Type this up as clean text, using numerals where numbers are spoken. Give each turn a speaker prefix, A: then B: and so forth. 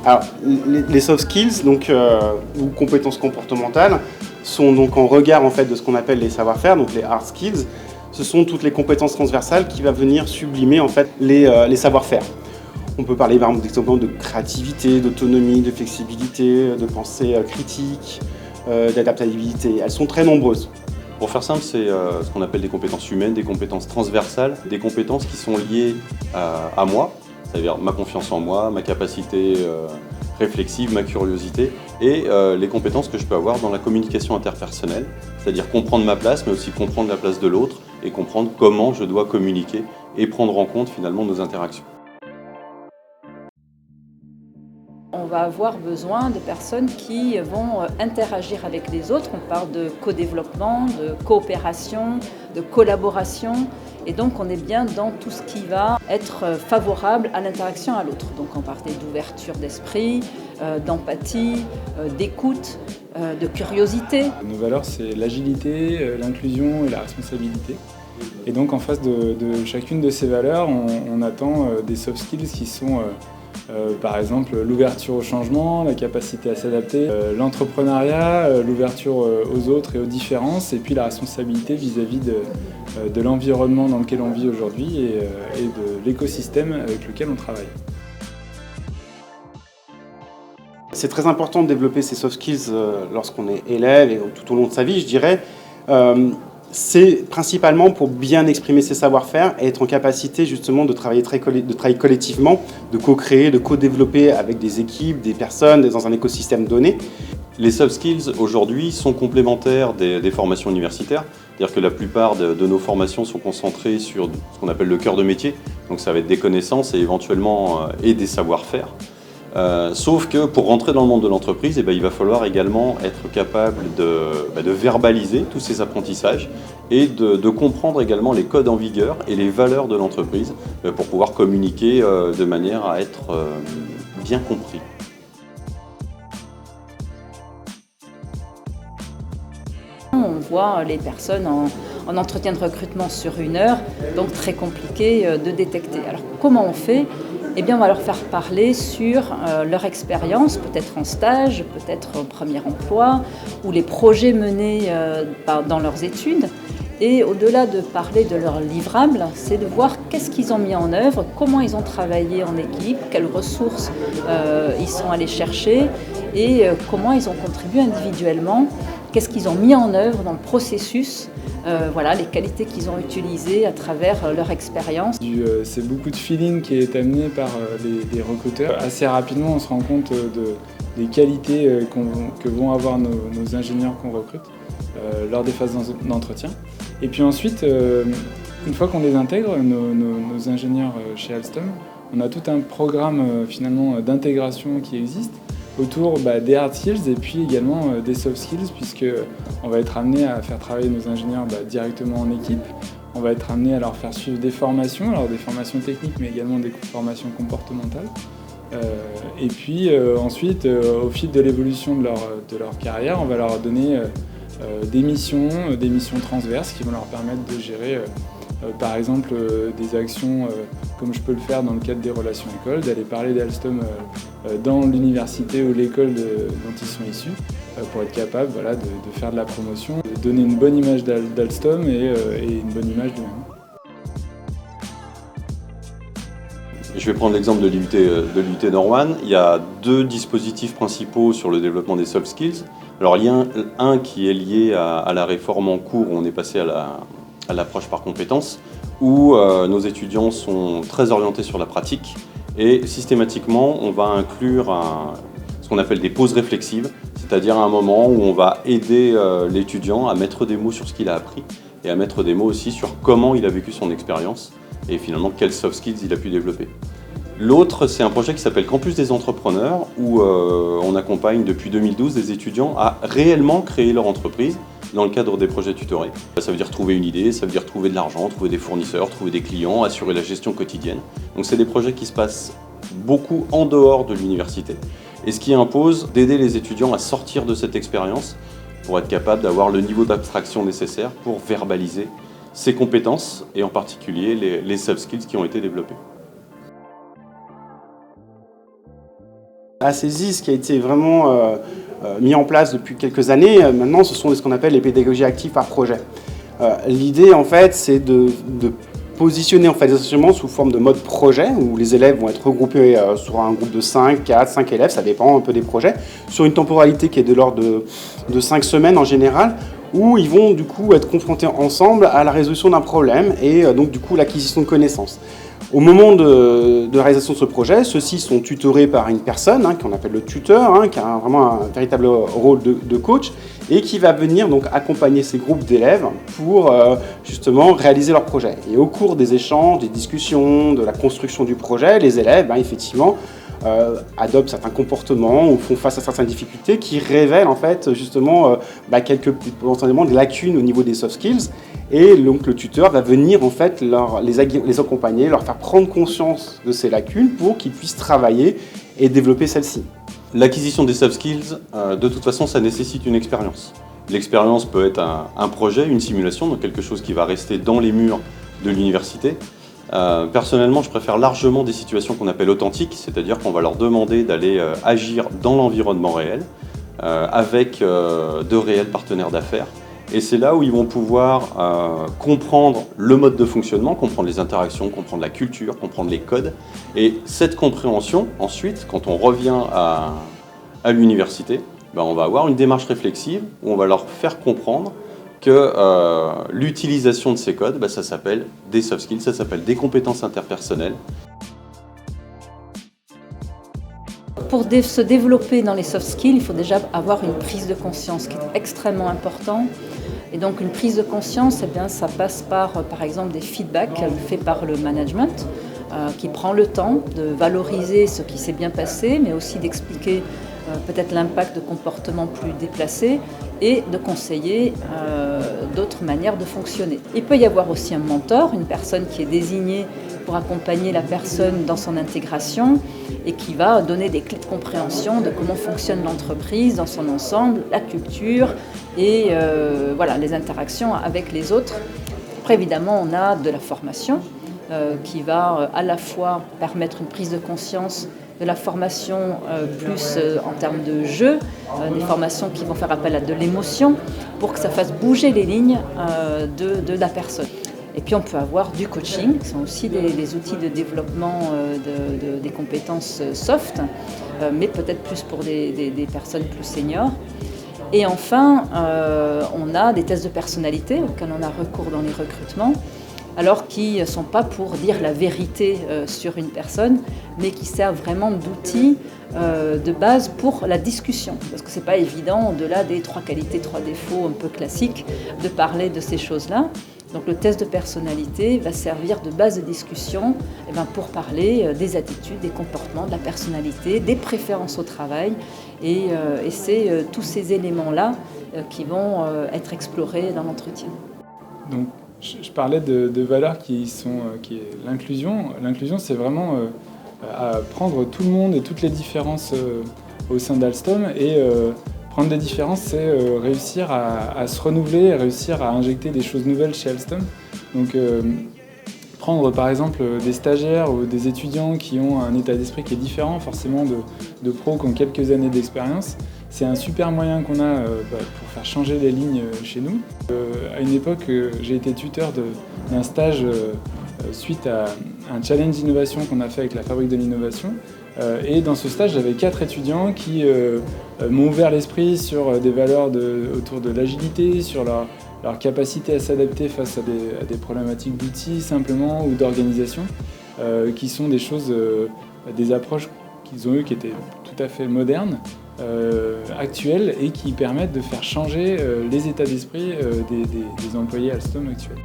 A: Alors, les soft skills, donc, ou compétences comportementales, sont donc en regard en fait, de ce qu'on appelle les savoir-faire, donc les hard skills. Ce sont toutes les compétences transversales qui vont venir sublimer en fait, les savoir-faire. On peut parler par exemple de créativité, d'autonomie, de flexibilité, de pensée critique, d'adaptabilité. Elles sont très nombreuses.
B: Pour faire simple, c'est ce qu'on appelle des compétences humaines, des compétences transversales, des compétences qui sont liées à moi, c'est-à-dire ma confiance en moi, ma capacité réflexive, ma curiosité, et les compétences que je peux avoir dans la communication interpersonnelle, c'est-à-dire comprendre ma place, mais aussi comprendre la place de l'autre, et comprendre comment je dois communiquer et prendre en compte finalement nos interactions.
C: On va avoir besoin de personnes qui vont interagir avec les autres. On parle de co-développement, de coopération, de collaboration. Et donc on est bien dans tout ce qui va être favorable à l'interaction à l'autre. Donc on parlait d'ouverture d'esprit, d'empathie, d'écoute, de curiosité.
D: Nos valeurs, c'est l'agilité, l'inclusion et la responsabilité. Et donc en face de chacune de ces valeurs, on attend des soft skills qui sont par exemple l'ouverture au changement, la capacité à s'adapter, l'entrepreneuriat, l'ouverture aux autres et aux différences, et puis la responsabilité vis-à-vis de l'environnement dans lequel on vit aujourd'hui et de l'écosystème avec lequel on travaille.
A: C'est très important de développer ces soft skills lorsqu'on est élève et tout au long de sa vie, je dirais. C'est principalement pour bien exprimer ses savoir-faire et être en capacité justement de travailler collectivement, de co-créer, de co-développer avec des équipes, des personnes, dans un écosystème donné.
B: Les soft skills aujourd'hui sont complémentaires des formations universitaires, c'est-à-dire que la plupart de nos formations sont concentrées sur ce qu'on appelle le cœur de métier, donc ça va être des connaissances et éventuellement et des savoir-faire. Sauf que pour rentrer dans le monde de l'entreprise, il va falloir également être capable de verbaliser tous ces apprentissages et de comprendre également les codes en vigueur et les valeurs de l'entreprise pour pouvoir communiquer de manière à être bien compris.
C: On voit les personnes en entretien de recrutement sur 1 heure, donc très compliqué de détecter. Alors comment on fait ? Eh bien, on va leur faire parler sur leur expérience, peut-être en stage, peut-être au premier emploi, ou les projets menés dans leurs études. Et au-delà de parler de leurs livrables, c'est de voir qu'est-ce qu'ils ont mis en œuvre, comment ils ont travaillé en équipe, quelles ressources ils sont allés chercher et comment ils ont contribué individuellement, qu'est-ce qu'ils ont mis en œuvre dans le processus. Voilà, les qualités qu'ils ont utilisées à travers leur expérience.
D: C'est beaucoup de feeling qui est amené par les recruteurs. Assez rapidement, on se rend compte des qualités que vont avoir nos ingénieurs qu'on recrute lors des phases d'entretien. Et puis ensuite, une fois qu'on les intègre, nos ingénieurs chez Alstom, on a tout un programme finalement d'intégration qui existe autour des hard skills et puis également des soft skills, puisqu'on va être amené à faire travailler nos ingénieurs directement en équipe. On va être amené à leur faire suivre des formations, alors des formations techniques mais également des formations comportementales. Et puis ensuite, au fil de l'évolution de leur carrière, on va leur donner des missions transverses qui vont leur permettre de gérer par exemple des actions comme je peux le faire dans le cadre des relations écoles, d'aller parler d'Alstom dans l'université ou l'école dont ils sont issus pour être capable de faire de la promotion, de donner une bonne image d'Alstom et une bonne image d'eux-mêmes.
B: Je vais prendre l'exemple de l'IUT Nord-One. Il y a 2 dispositifs principaux sur le développement des soft skills. Alors il y a un qui est lié à la réforme en cours où on est passé à l'approche par compétences, où nos étudiants sont très orientés sur la pratique et systématiquement on va inclure ce qu'on appelle des pauses réflexives, c'est-à-dire un moment où on va aider l'étudiant à mettre des mots sur ce qu'il a appris et à mettre des mots aussi sur comment il a vécu son expérience et finalement quels soft skills il a pu développer. L'autre, c'est un projet qui s'appelle Campus des entrepreneurs, où on accompagne depuis 2012 des étudiants à réellement créer leur entreprise dans le cadre des projets tutorés. Ça veut dire trouver une idée, ça veut dire trouver de l'argent, trouver des fournisseurs, trouver des clients, assurer la gestion quotidienne. Donc c'est des projets qui se passent beaucoup en dehors de l'université et ce qui impose d'aider les étudiants à sortir de cette expérience pour être capable d'avoir le niveau d'abstraction nécessaire pour verbaliser ces compétences et en particulier les soft skills qui ont été développés.
A: Assaisie, ce qui a été vraiment mis en place depuis quelques années, maintenant, ce sont ce qu'on appelle les pédagogies actives par projet. L'idée, en fait, c'est de positionner en fait, les enseignements sous forme de mode projet, où les élèves vont être regroupés sur un groupe de 5, 4, 5 élèves, ça dépend un peu des projets, sur une temporalité qui est de l'ordre de 5 semaines en général, où ils vont du coup être confrontés ensemble à la résolution d'un problème et donc du coup l'acquisition de connaissances. Au moment de réalisation de ce projet, ceux-ci sont tutorés par une personne qu'on appelle le tuteur, qui a vraiment un véritable rôle de coach et qui va venir donc accompagner ces groupes d'élèves pour justement réaliser leur projet. Et au cours des échanges, des discussions, de la construction du projet, les élèves effectivement adoptent certains comportements ou font face à certaines difficultés qui révèlent en fait justement quelques potentiellement des lacunes au niveau des soft skills. Et donc le tuteur va venir en fait les accompagner, leur faire prendre conscience de ces lacunes pour qu'ils puissent travailler et développer celles-ci.
B: L'acquisition des soft skills, de toute façon, ça nécessite une expérience. L'expérience peut être un projet, une simulation, donc quelque chose qui va rester dans les murs de l'université. Personnellement, je préfère largement des situations qu'on appelle authentiques, c'est-à-dire qu'on va leur demander d'aller agir dans l'environnement réel, avec de réels partenaires d'affaires. Et c'est là où ils vont pouvoir comprendre le mode de fonctionnement, comprendre les interactions, comprendre la culture, comprendre les codes. Et cette compréhension, ensuite, quand on revient à l'université, on va avoir une démarche réflexive où on va leur faire comprendre que l'utilisation de ces codes, ça s'appelle des soft skills, ça s'appelle des compétences interpersonnelles.
C: Pour se développer dans les soft skills, il faut déjà avoir une prise de conscience qui est extrêmement importante. Et donc une prise de conscience, ça passe par exemple des feedbacks faits par le management qui prend le temps de valoriser ce qui s'est bien passé, mais aussi d'expliquer peut-être l'impact de comportements plus déplacés et de conseiller d'autres manières de fonctionner. Il peut y avoir aussi un mentor, une personne qui est désignée pour accompagner la personne dans son intégration et qui va donner des clés de compréhension de comment fonctionne l'entreprise dans son ensemble, la culture et les interactions avec les autres. Après, évidemment, on a de la formation qui va à la fois permettre une prise de conscience de la formation plus en termes de jeu, des formations qui vont faire appel à de l'émotion pour que ça fasse bouger les lignes de la personne. Et puis on peut avoir du coaching, qui sont aussi des outils de développement des compétences soft, mais peut-être plus pour des personnes plus seniors. Et enfin, on a des tests de personnalité auxquels on a recours dans les recrutements, alors qui ne sont pas pour dire la vérité sur une personne, mais qui servent vraiment d'outils de base pour la discussion. Parce que ce n'est pas évident, au-delà des 3 qualités, 3 défauts un peu classiques, de parler de ces choses-là. Donc le test de personnalité va servir de base de discussion pour parler des attitudes, des comportements, de la personnalité, des préférences au travail. Et c'est tous ces éléments-là qui vont être explorés dans l'entretien.
D: Donc, je parlais de valeurs qui est l'inclusion. L'inclusion, c'est vraiment à prendre tout le monde et toutes les différences au sein d'Alstom. Et prendre des différences, c'est réussir à se renouveler, réussir à injecter des choses nouvelles chez Alstom. Donc, prendre par exemple des stagiaires ou des étudiants qui ont un état d'esprit qui est différent forcément de pros qui ont quelques années d'expérience. C'est un super moyen qu'on a pour faire changer les lignes chez nous. À une époque, j'ai été tuteur d'un stage suite à un challenge d'innovation qu'on a fait avec la Fabrique de l'innovation. Et dans ce stage, j'avais 4 étudiants qui m'ont ouvert l'esprit sur des valeurs autour de l'agilité, sur leur capacité à s'adapter face à des problématiques d'outils simplement ou d'organisation, qui sont des choses, des approches qu'ils ont eues qui étaient tout à fait modernes, actuelles et qui permettent de faire changer les états d'esprit des employés Alstom actuels.